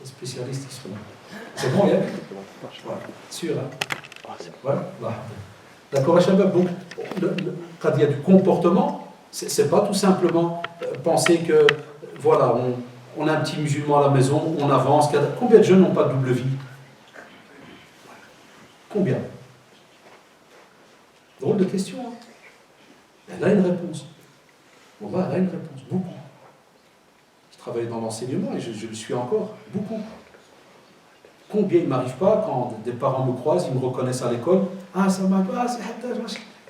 Les spécialistes, ils sont là. C'est bon, Yann? Ouais, sûr, hein? Ouais, là. D'accord, Shabab. Donc, quand il y a du comportement, c'est pas tout simplement penser que, voilà, on a un petit musulman à la maison, on avance. Combien de jeunes n'ont pas de double vie? Combien? Drôle de question, hein? Elle a une réponse. Elle a une réponse. Beaucoup. Je travaille dans l'enseignement et je le suis encore. Beaucoup. Combien il ne m'arrive pas quand des parents me croisent, ils me reconnaissent à l'école. Ah, ça m'a pas,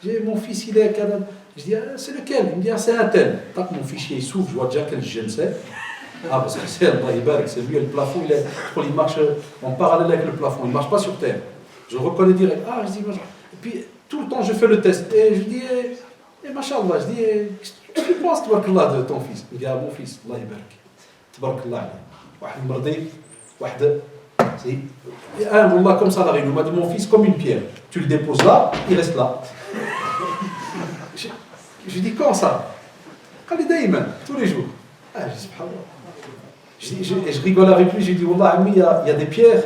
j'ai mon fils, il est à Canada. Je dis, ah, c'est lequel? Il me dit, ah, c'est un tel. Tant que mon fichier il s'ouvre, je vois déjà quel gène c'est. Ah, parce que c'est c'est lui, le plafond, il marche en parallèle avec le plafond, il ne marche pas sur terre. Je le reconnais direct. Ah, je dis, et puis tout le temps, je fais le test. Et je dis, machallah, je dis, qu'est-ce que tu penses, tabarakallah, de ton fils? Il me dit, ah, mon fils, Allah yabarak. Tabarakallah. Wahed mardi, wahed. Un moment comme ça, il m'a dit, mon fils, comme une pierre. Tu le déposes là, il reste là. Je dis, quand ça? Tous les jours. Ah, je rigole avec lui, je lui dis, Wallah, Ami, il y a des pierres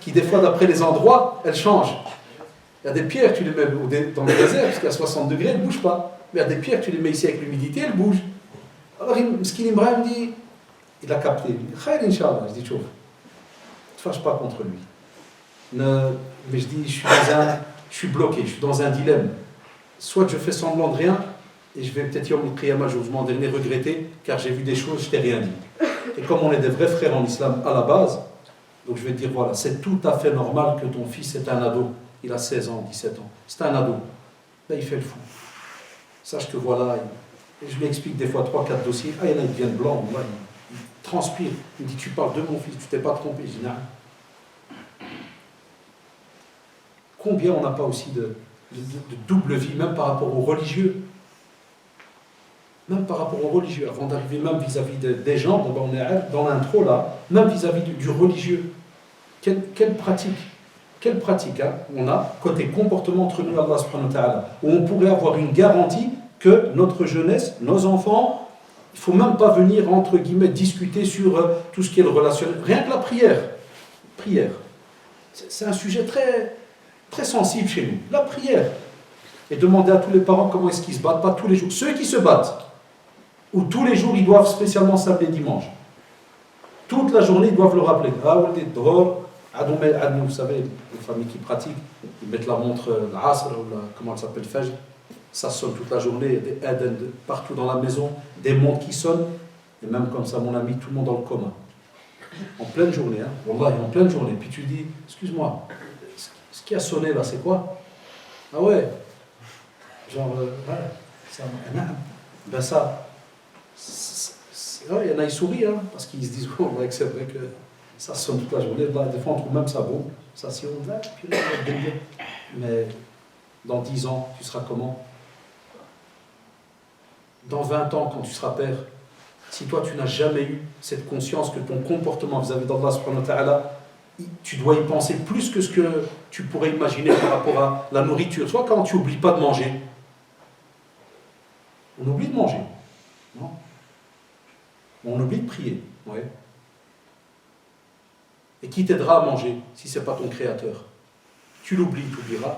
qui, des fois, d'après les endroits, elles changent. Il y a des pierres, tu les mets dans le désert, parce qu'à 60 degrés, elles ne bougent pas. Mais il y a des pierres, tu les mets ici avec l'humidité, elles bougent. Alors, Mskin Imran me dit, il a capté. Il dit, Khair, Inch'Allah. Je dis, chouf, ne te fâche pas contre lui. Mais je dis, je suis bloqué, je suis dans un dilemme. Soit je fais semblant de rien, et je vais peut-être Yom al-Qiyamah, je vous dernier regretter, car j'ai vu des choses, je t'ai rien dit. Et comme on est des vrais frères en islam à la base, donc je vais te dire, voilà, c'est tout à fait normal que ton fils est un ado. Il a 16 ans, 17 ans. C'est un ado. Là, il fait le fou. Sache que voilà, et je lui explique des fois 3-4 dossiers. Ah, il y en a, ils deviennent blancs, là, il transpire. Il me dit, tu parles de mon fils, tu t'es pas trompé. Je dis, non. Combien on n'a pas aussi de double vie, même par rapport aux religieux? Même par rapport aux religieux, avant d'arriver même vis-à-vis des gens, on est dans l'intro là, même vis-à-vis du religieux. Quelle pratique hein, on a côté comportement entre nous, Allah subhanahu wa ta'ala, où on pourrait avoir une garantie que notre jeunesse, nos enfants, il ne faut même pas venir, entre guillemets, discuter sur tout ce qui est le relationnel. Rien que la prière. C'est un sujet très, très sensible chez nous. La prière. Et demander à tous les parents comment est-ce qu'ils se battent, pas tous les jours. Ceux qui se battent, où tous les jours ils doivent spécialement samedi et dimanche. Toute la journée ils doivent le rappeler. Vous savez, les familles qui pratiquent, ils mettent la montre, l'asr, comment elle s'appelle, fajr. Ça sonne toute la journée, il y a des adhan partout dans la maison, des montres qui sonnent. Et même comme ça, mon ami, tout le monde dans le coma. En pleine journée, hein. Wallah, en pleine journée. Puis tu dis, excuse-moi, ce qui a sonné là, c'est quoi? Ah ouais. Genre, ben ça, il y en a qui sourient, hein, parce qu'ils se disent, oh, que c'est vrai que ça sonne toute la journée. Des fois, on trouve même ça beau. Ça, si on va, puis là, mais dans 10 ans, tu seras comment? Dans 20 ans, quand tu seras père, si toi, tu n'as jamais eu cette conscience que ton comportement vis-à-vis d'Allah subhanahu wa ta'ala, tu dois y penser plus que ce que tu pourrais imaginer par rapport à la nourriture. Soit quand tu n'oublies pas de manger. On oublie de manger. Non? On oublie de prier. Ouais. Et qui t'aidera à manger si ce n'est pas ton créateur? Tu l'oublies, tu oublieras.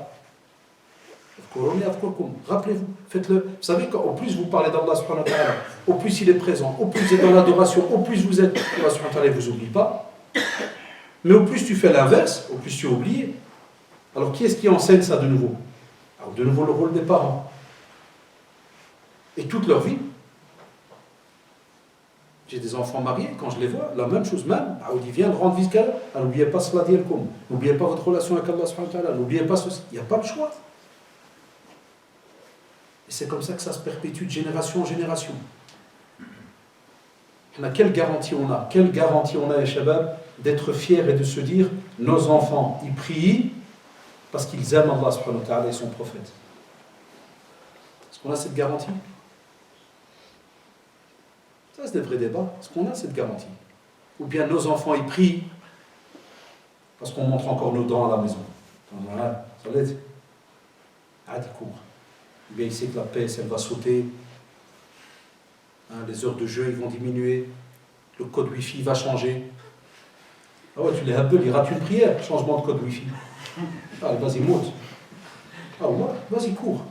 Rappelez-vous, faites-le. Vous savez, au plus vous parlez d'Allah subhanahu wa ta'ala, au plus il est présent, au plus vous êtes dans l'adoration, au plus vous êtes, Allah subhanahu wa ta'ala ne vous oublie pas. Mais au plus tu fais l'inverse, au plus tu oublies. Alors qui est-ce qui enseigne ça de nouveau? Alors de nouveau le rôle des parents. Et toute leur vie. J'ai des enfants mariés, quand je les vois, la même chose même. On dit, viens rendre visite, n'oubliez pas cela dire comme. N'oubliez pas votre relation avec Allah subhanahu wa ta'ala, n'oubliez pas ceci. Il n'y a pas de choix. Et c'est comme ça que ça se perpétue de génération en génération. Quelle garantie on a? Quelle garantie on a, les shabab, d'être fiers et de se dire, nos enfants, ils prient parce qu'ils aiment Allah subhanahu wa ta'ala et son prophète. Est-ce qu'on a cette garantie? Ça, c'est des vrais débats. Est-ce qu'on a cette garantie? Ou bien nos enfants, ils prient parce qu'on montre encore nos dents à la maison. Voilà, ça l'aide. Ah, il court. Ou bien il sait que la paix, elle va sauter. Hein, les heures de jeu, ils vont diminuer. Le code Wi-Fi va changer. Ah ouais, tu les happels, il rate une prière, changement de code Wi-Fi. Allez, vas-y, monte. Ah ouais, vas-y, cours.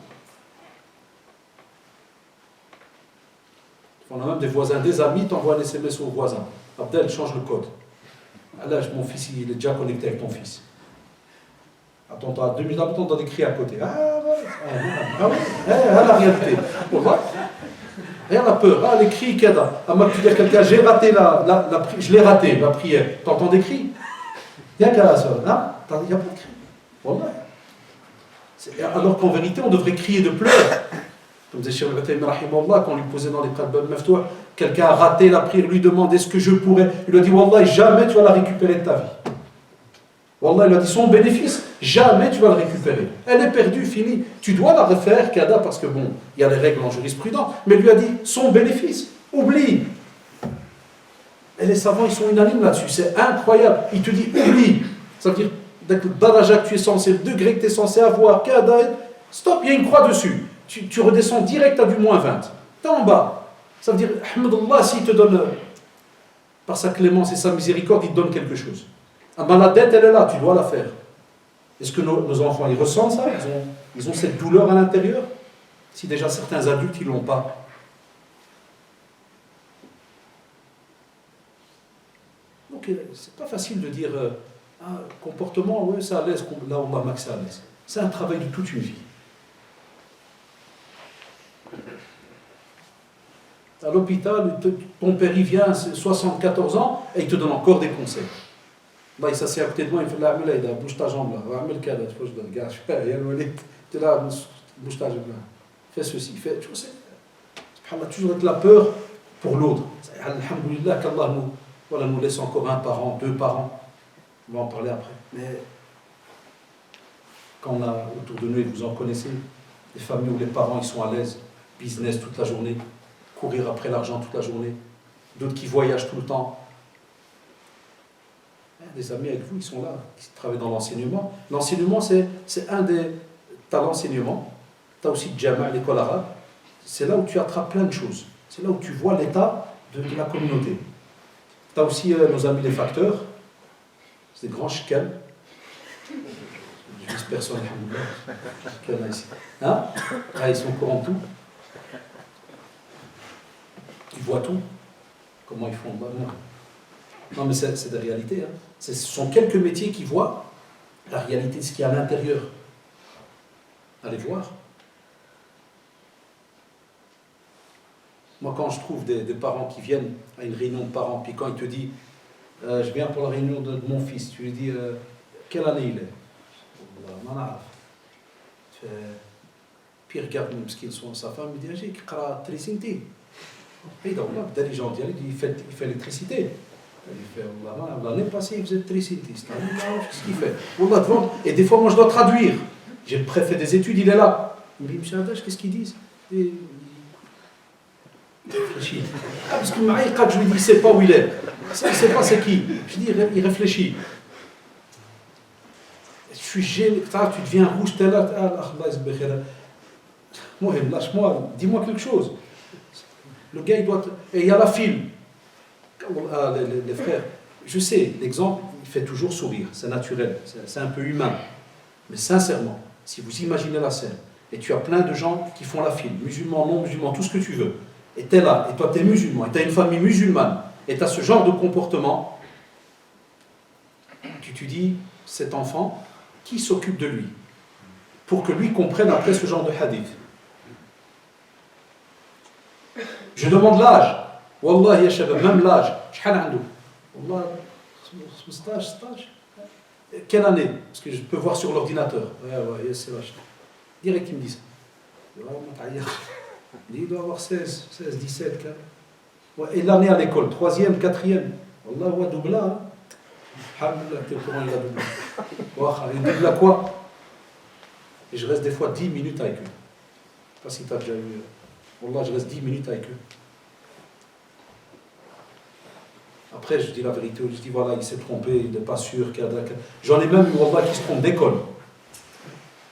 On a même des voisins, des amis, t'envoient un SMS au voisin. Abdel, change le code. Ah là, mon fils, il est déjà connecté avec ton fils. Attends, t'as 2000 habitants, t'as des cris à côté. Ah ouais, ah ouais, la réalité. On voit. Rien n'a peur. Ah, les cris, Kada. Ah, moi, tu dis à quelqu'un, j'ai raté je l'ai raté, la prière. T'entends des cris? Il y a qu'à ça. Hein? Il n'y a pas de cris. Voilà. Alors qu'en vérité, on devrait crier de pleurs. Comme disait Cheikh Al-Bataymi, rahimahullah, quand on lui posait dans les Qalb al-Maftoua, quelqu'un a raté la prière, lui demande est-ce que je pourrais. Il lui a dit, Wallah, jamais tu vas la récupérer de ta vie. Wallah, il lui a dit son bénéfice, jamais tu vas le récupérer. Elle est perdue, finie. Tu dois la refaire, Kada, parce que bon, il y a les règles en jurisprudence, mais il lui a dit son bénéfice, oublie. Et les savants, ils sont unanimes là-dessus, c'est incroyable. Il te dit oublie. Ça veut dire, le daraja que tu es censé, le degré que tu es censé avoir, Kada, stop, il y a une croix dessus. Tu redescends direct à du moins 20. T'es en bas. Ça veut dire, Ahmadullah, s'il te donne, par sa clémence et sa miséricorde, il te donne quelque chose. Ah ben la dette, elle est là, tu dois la faire. Est-ce que nos enfants, ils ressentent ça? Ils ont cette douleur à l'intérieur? Si déjà certains adultes, ils ne l'ont pas. Donc, c'est pas facile de dire, comportement, ouais, c'est à l'aise, là, on va maxer à l'aise. C'est un travail de toute une vie. À l'hôpital, ton père il vient, 74 ans, et il te donne encore des conseils. Là, il s'assied à côté de moi, il fait la il bouge ta jambe là, tu es là, bouge ta jambe là, fais ceci, fais, tu sais, toujours avec la peur pour l'autre. Alhamdulillah qu'Allah nous laisse encore un parent, 2 parents, on va en parler après. Mais quand on a autour de nous, et vous en connaissez, les familles où les parents ils sont à l'aise, business toute la journée, courir après l'argent toute la journée, d'autres qui voyagent tout le temps. Des amis avec vous, ils sont là, qui travaillent dans l'enseignement. L'enseignement, c'est un des... Tu as l'enseignement, tu as aussi le Jama', l'école arabe. C'est là où tu attrapes plein de choses. C'est là où tu vois l'état de la communauté. Tu as aussi nos amis les facteurs. C'est des grands chicanes. Je dis personne, alhamdoulilah. Hein? Ah, ils sont au courant de tout. Ils voient tout. Comment ils font? Non, mais c'est des réalités. Hein. Ce sont quelques métiers qui voient la réalité de ce qu'il y a à l'intérieur. Allez voir. Moi, quand je trouve des parents qui viennent à une réunion de parents, puis quand il te dit je viens pour la réunion de mon fils, tu lui dis quelle année il est? Puis il regarde même ce qu'ils sont, sa femme, il dit j'ai qui qara trisinti. Et donc là, les gens disent il fait l'électricité. Il fait l'année passée, il faisait l'électricité. Qu'est-ce qu'il fait? Et des fois, moi, je dois traduire. J'ai le préfet des études, il est là. Il me dit, monsieur Adash, qu'est-ce qu'ils disent? Il réfléchit. Ah, parce que quand je lui dis, il ne sait pas où il est. Il ne sait pas c'est qui. Je dis, il réfléchit. Je suis gêné. Tu deviens rouge, t'es là. Moi, lâche-moi, dis-moi quelque chose. Le gars, il doit... Et il y a la file. Les frères, je sais, l'exemple, il fait toujours sourire, c'est naturel, c'est un peu humain. Mais sincèrement, si vous imaginez la scène, et tu as plein de gens qui font la file, musulmans, non musulmans, tout ce que tu veux, et tu es là, et toi tu es musulman, et tu as une famille musulmane, et tu as ce genre de comportement, tu te dis, cet enfant, qui s'occupe de lui? Pour que lui comprenne après ce genre de hadith. Je demande l'âge. Wallah, ya shabab, même l'âge. Wallah, 16. Quelle année? Parce que je peux voir sur l'ordinateur. Ouais, c'est vache. Direct, il me dit ça. Il doit avoir 16, 17, 15. Ouais, et l'année à l'école, 3e, 4e. Wallah, ouais, double là. Alhamdulillah, t'es au courant, il a doublé. Il double à quoi? Et je reste des fois 10 minutes avec eux. Je ne sais pas si tu as déjà vu. Wallah, je reste 10 minutes avec eux. Après, je dis la vérité, je dis voilà, il s'est trompé, il n'est pas sûr. J'en ai même eu Wallah qui se trompe d'école.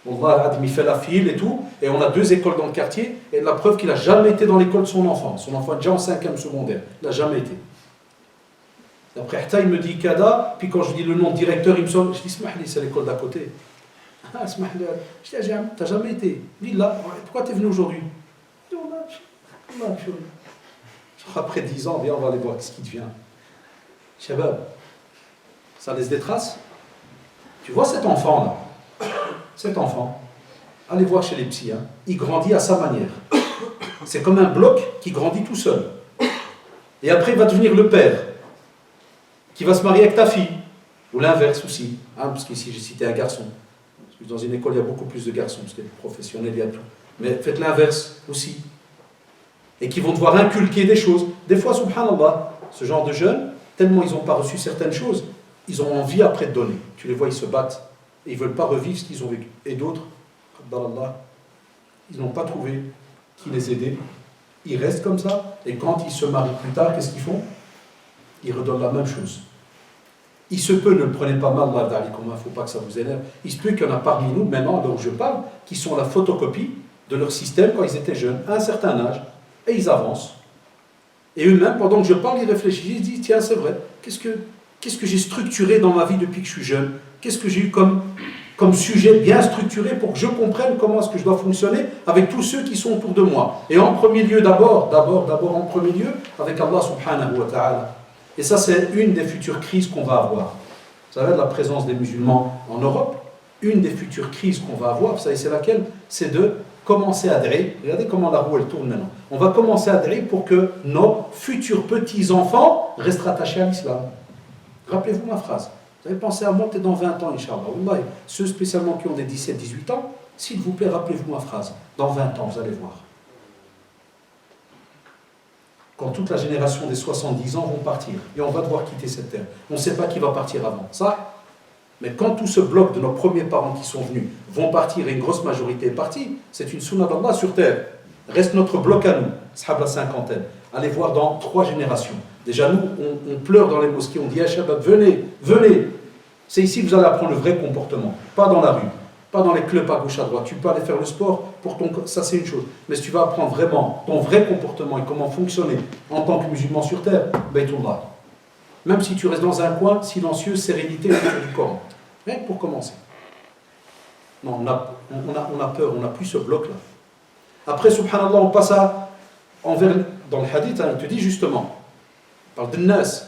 Wallah, il fait la file et tout, et on a 2 écoles dans le quartier, et la preuve qu'il n'a jamais été dans l'école de son enfant. Son enfant est déjà en 5e secondaire, il n'a jamais été. Après, Hta, il me dit Kada, puis quand je dis le nom de directeur, il me sonne, je dis Smahli, c'est l'école d'à côté. Ah, Smahli, je dis t'as jamais été. Il dit là, pourquoi t'es venu aujourd'hui? Il dit après 10 ans, viens, on va aller voir ce qui devient. Shabab, ça laisse des traces. Tu vois cet enfant-là, cet enfant, allez voir chez les psys, hein, il grandit à sa manière. C'est comme un bloc qui grandit tout seul. Et après, il va devenir le père, qui va se marier avec ta fille, ou l'inverse aussi, hein, parce qu'ici j'ai cité un garçon. Parce que dans une école, il y a beaucoup plus de garçons, parce que les professionnels, il y a tout. Mais faites l'inverse aussi. Et qui vont devoir inculquer des choses. Des fois, subhanallah, ce genre de jeunes, tellement ils n'ont pas reçu certaines choses, ils ont envie après de donner. Tu les vois, ils se battent, et ils ne veulent pas revivre ce qu'ils ont vécu. Et d'autres, ils n'ont pas trouvé qui les aidait. Ils restent comme ça, et quand ils se marient plus tard, qu'est-ce qu'ils font? Ils redonnent la même chose. Il se peut, ne le prenez pas mal, il ne faut pas que ça vous énerve, il se peut qu'il y en a parmi nous, maintenant, là où je parle, qui sont la photocopie de leur système quand ils étaient jeunes, à un certain âge, et ils avancent. Et eux-mêmes, pendant que je parle, ils réfléchissent, ils disent, tiens, c'est vrai, qu'est-ce que j'ai structuré dans ma vie depuis que je suis jeune? Qu'est-ce que j'ai eu comme sujet bien structuré pour que je comprenne comment est-ce que je dois fonctionner avec tous ceux qui sont autour de moi. Et en premier lieu, d'abord, en premier lieu, avec Allah subhanahu wa ta'ala. Et ça, c'est une des futures crises qu'on va avoir. Vous savez, la présence des musulmans en Europe, une des futures crises qu'on va avoir, vous savez, c'est laquelle? C'est de commencer à adhérer. Regardez comment la roue, elle tourne maintenant. On va commencer à adhérer pour que nos futurs petits-enfants restent rattachés à l'islam. Rappelez-vous ma phrase. Vous avez pensé à moi peut-être dans 20 ans, Inch'Allah. Ceux spécialement qui ont des 17-18 ans, s'il vous plaît, rappelez-vous ma phrase. Dans 20 ans, vous allez voir. Quand toute la génération des 70 ans vont partir, et on va devoir quitter cette terre. On ne sait pas qui va partir avant. Ça, mais quand tout ce bloc de nos premiers parents qui sont venus vont partir, et une grosse majorité est partie, c'est une sunna d'Allah sur terre. Reste notre bloc à nous, sahab la cinquantaine. Allez voir dans 3 générations. Déjà, nous, on pleure dans les mosquées, on dit « Shabab, venez, venez !» C'est ici que vous allez apprendre le vrai comportement, pas dans la rue, pas dans les clubs à gauche à droite. Tu peux aller faire le sport, pour ton, ça c'est une chose. Mais si tu vas apprendre vraiment ton vrai comportement et comment fonctionner en tant que musulman sur terre, Baytullah. Même si tu restes dans un coin, silencieux, sérénité, autour du Coran. Rien que pour commencer. Non, on a peur, on n'a plus ce bloc-là. Après, subhanallah, on passe dans le hadith, hein, il te dit justement, on parle de nas,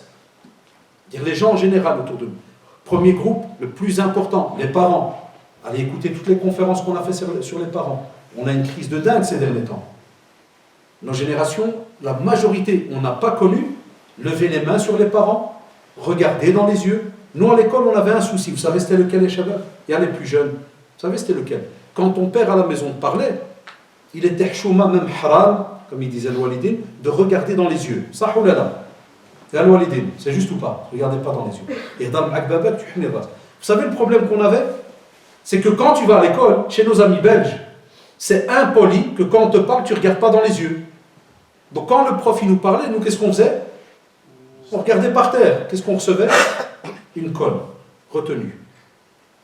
dire les gens en général autour de nous. Premier groupe, le plus important, les parents. Allez écouter toutes les conférences qu'on a fait sur les parents. On a une crise de dingue ces derniers temps. Nos générations, la majorité, on n'a pas connu lever les mains sur les parents, regarder dans les yeux. Nous, à l'école, on avait un souci. Vous savez, c'était lequel, les shabab? Il y a les plus jeunes. Vous savez, c'était lequel? Quand ton père à la maison parlait, il était chouma, même haram, comme il disait Al-Walidin, de regarder dans les yeux. Sah ou lala? Al-Walidin, c'est juste ou pas? Regardez pas dans les yeux. Vous savez le problème qu'on avait? C'est que quand tu vas à l'école, chez nos amis belges, c'est impoli que quand on te parle, tu ne regardes pas dans les yeux. Donc quand le prof il nous parlait, nous qu'est-ce qu'on faisait? On regardait par terre. Qu'est-ce qu'on recevait? Une colle, retenue.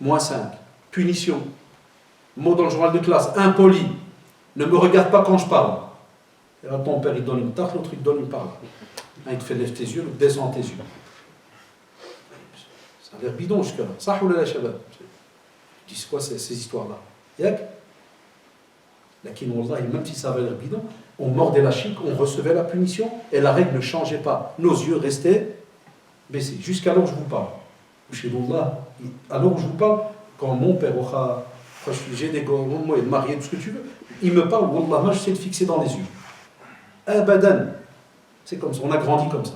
-5, punition. Mot dans le journal de classe, impoli. Ne me regarde pas quand je parle. Et là, ton père il donne une tarte, l'autre il te donne une parole. Un il te fait lève tes yeux, l'autre descend tes yeux. Ça a l'air bidon jusque-là. Ça ou la shabab. Tu dis c'est quoi ces histoires-là? Yak? Même si ça avait l'air bidon, on mordait la chic, on recevait la punition et la règle ne changeait pas. Nos yeux restaient baissés. Jusqu'à l'heure où je vous parle. À l'heure où je vous parle, quand mon père, j'ai des gars, moi, il est marié, tout ce que tu veux, il me parle, Wallah, moi je sais le fixer dans les yeux. Abadan. C'est comme ça, on a grandi comme ça.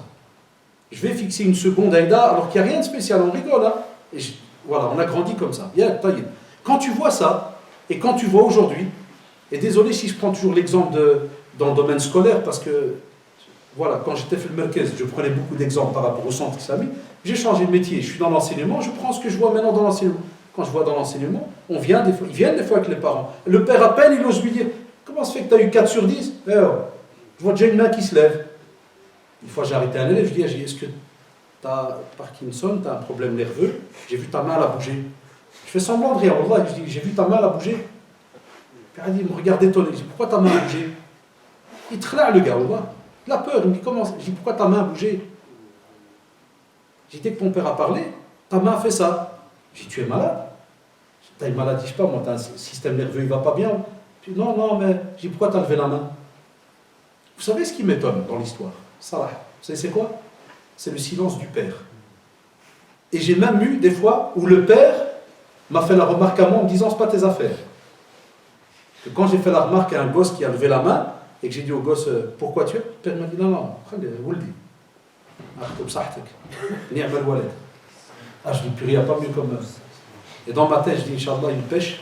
Je vais fixer une seconde Aïda alors qu'il n'y a rien de spécial, on rigole. Hein? Voilà, on a grandi comme ça. Quand tu vois ça, et quand tu vois aujourd'hui, et désolé si je prends toujours l'exemple dans le domaine scolaire, parce que, voilà, quand j'étais fait le Merkez, je prenais beaucoup d'exemples par rapport au centre islamique, j'ai changé de métier, je suis dans l'enseignement, je prends ce que je vois maintenant dans l'enseignement. Quand je vois dans l'enseignement, ils viennent des fois avec les parents. Le père appelle, il ose lui dire, comment se fait que tu as eu 4 sur 10? Je vois déjà une main qui se lève. Une fois j'ai arrêté un élève, je dis, est-ce que tu as Parkinson, tu as un problème nerveux? J'ai vu ta main à la bouger. Je fais semblant de rire, Allah, je dis, j'ai vu ta main à la bouger. Il me regarde étonné, je dis, pourquoi ta main a bougé? Il te relâche le gars, Allah. Il a peur, il me dit, comment? Je dis, pourquoi ta main a bougé? J'ai dit, dès que ton père a parlé, ta main a fait ça. J'ai dit, tu es malade. Tu as une maladie, je sais pas, moi, tu as un système nerveux, il va pas bien. J'ai dit, non, non, mais j'ai dit, pourquoi tu as levé la main? Vous savez ce qui m'étonne dans l'histoire? Salah, vous savez c'est quoi? C'est le silence du père. Et j'ai même eu des fois où le père m'a fait la remarque à moi en me disant, c'est pas tes affaires. Que quand j'ai fait la remarque à un gosse qui a levé la main, et que j'ai dit au gosse, pourquoi tu es? Le père m'a dit, non, non, vous le dites. Ah, je dis, purée, il n'y a pas mieux comme. Et dans ma tête, je dis, Inch'Allah, une pêche,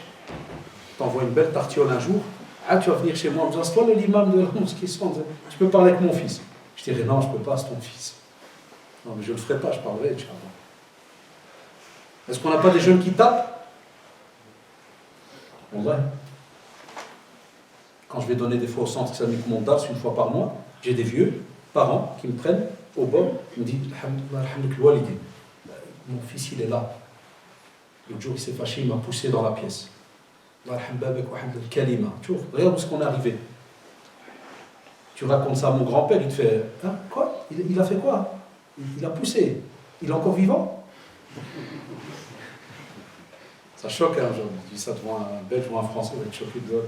t'envoie une belle tartiole un jour. Ah, tu vas venir chez moi en me disant, c'est toi l'imam de la mosquée, tu peux parler avec mon fils. Je dirais, non, je ne peux pas, c'est ton fils. Non, mais je ne le ferai pas, je parlerai, Inch'Allah. Est-ce qu'on n'a pas des jeunes qui tapent? Ouais. Quand je vais donner des fois au centre islamique Mondars, une fois par mois, j'ai des vieux parents qui me prennent au bord, ils me disent, mon fils il est là. L'autre jour il s'est fâché, il m'a poussé dans la pièce. Regarde où est-ce qu'on est arrivé. Tu racontes ça à mon grand-père, il te fait, hein, quoi? Il a fait quoi? Il a poussé. Il est encore vivant? Ça choque, hein, je dis ça devant un Belge ou un Français, il va être choqué de